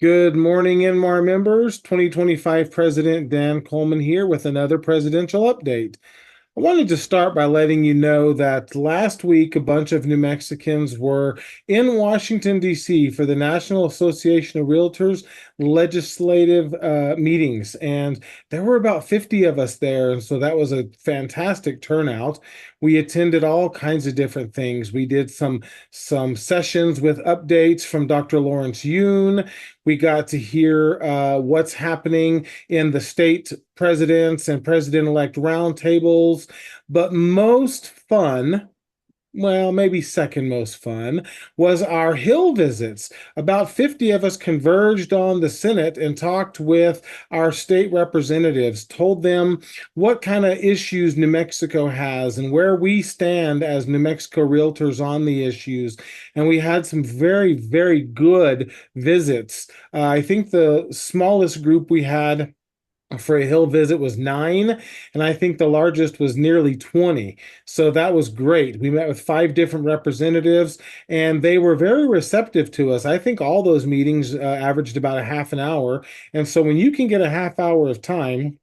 Good morning, NMAR members. 2025 President Dan Coleman here with another presidential update. I wanted to start by letting you know that last week a bunch of New Mexicans were in Washington, D.C. for the National Association of Realtors legislative meetings, and there were about 50 of us there, and so that was a fantastic turnout. We attended all kinds of different things. We did some sessions with updates from Dr. Lawrence Yoon. We got to hear what's happening in the state presidents and president-elect roundtables. But most fun, well, maybe second most fun, was our Hill visits. About 50 of us converged on the Senate and talked with our state representatives, told them what kind of issues New Mexico has and where we stand as New Mexico realtors on the issues. And we had some very, very good visits. I think the smallest group we had for a Hill visit was 9, and I think the largest was nearly 20. So that was great. We met with 5 different representatives, and they were very receptive to us. I think all those meetings averaged about a half an hour. And so when you can get a half hour of time,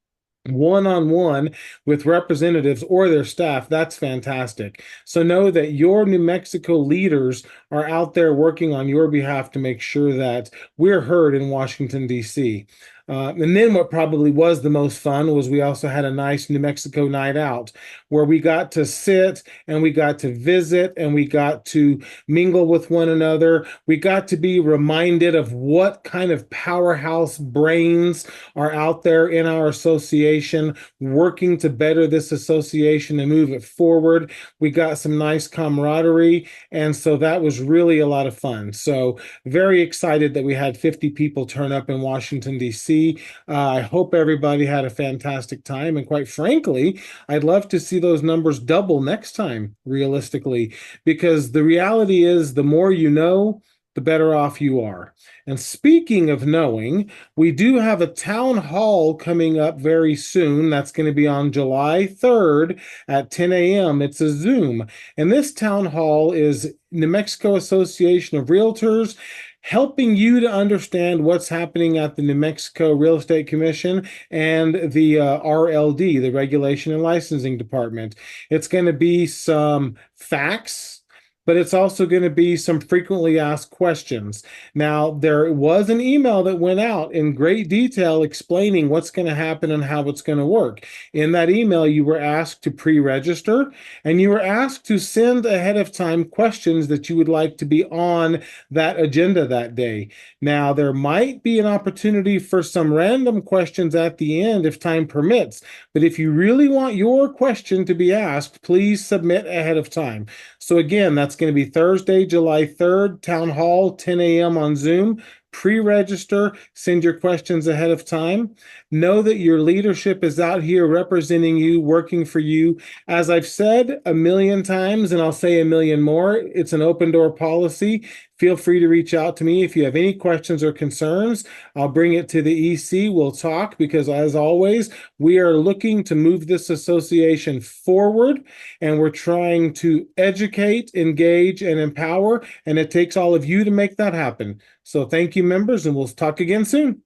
one-on-one with representatives or their staff, that's fantastic. So know that your New Mexico leaders are out there working on your behalf to make sure that we're heard in Washington, D.C. And then what probably was the most fun was we also had a nice New Mexico night out where we got to sit and we got to visit and we got to mingle with one another. We got to be reminded of what kind of powerhouse brains are out there in our association working to better this association and move it forward. We got some nice camaraderie, and so that was really a lot of fun. So very excited that we had 50 people turn up in Washington, D.C. I hope everybody had a fantastic time. And quite frankly, I'd love to see those numbers double next time, realistically, because the reality is the more you know, the better off you are. And speaking of knowing, we do have a town hall coming up very soon. That's going to be on July 3rd at 10 a.m. It's a Zoom. And this town hall is New Mexico Association of Realtors helping you to understand what's happening at the New Mexico Real Estate Commission and the RLD, the Regulation and Licensing Department. It's going to be some facts, but it's also going to be some frequently asked questions. Now, there was an email that went out in great detail explaining what's going to happen and how it's going to work. In that email, you were asked to pre-register, and you were asked to send ahead of time questions that you would like to be on that agenda that day. Now, there might be an opportunity for some random questions at the end if time permits, but if you really want your question to be asked, please submit ahead of time. So again, that's going to be Thursday, July 3rd, Town Hall, 10 a.m. on Zoom. Pre-register, send your questions ahead of time. Know that your leadership is out here representing you, working for you. As I've said a million times, and I'll say a million more, it's an open door policy. Feel free to reach out to me if you have any questions or concerns. I'll bring it to the EC. We'll talk because, as always, we are looking to move this association forward, and we're trying to educate, engage, and empower, and it takes all of you to make that happen. So thank you, members, and we'll talk again soon.